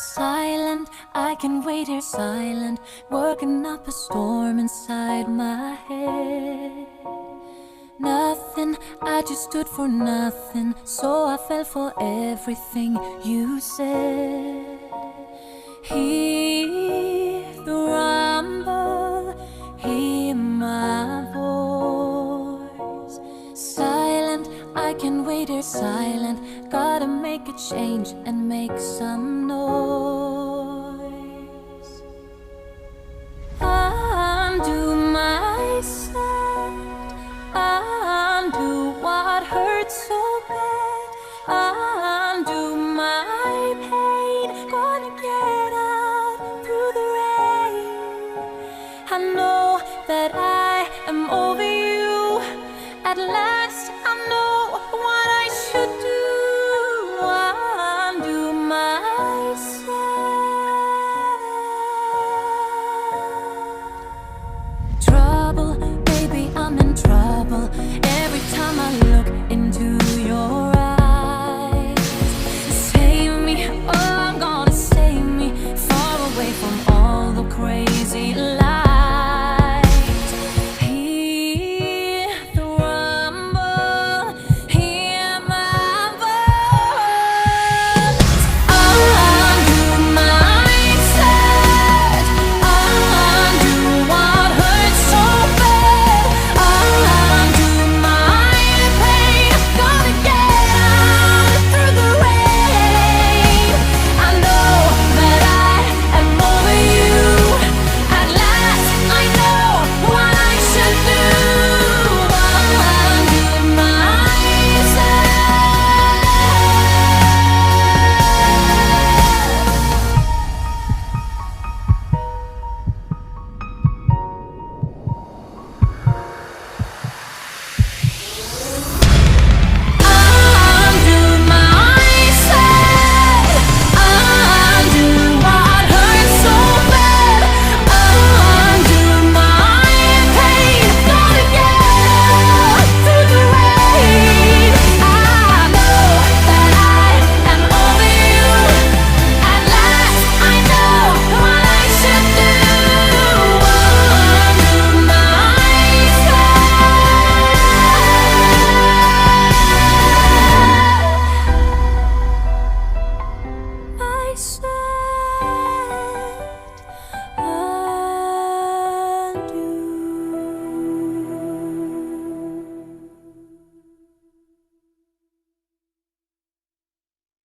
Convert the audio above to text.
Silent, I can wait here silent, working up a storm inside my head. Nothing, I just stood for nothing, so I fell for everything you said. Hear the rumble, hear my voice. Silent, I can wait here silent, gotta make a change and make some noise.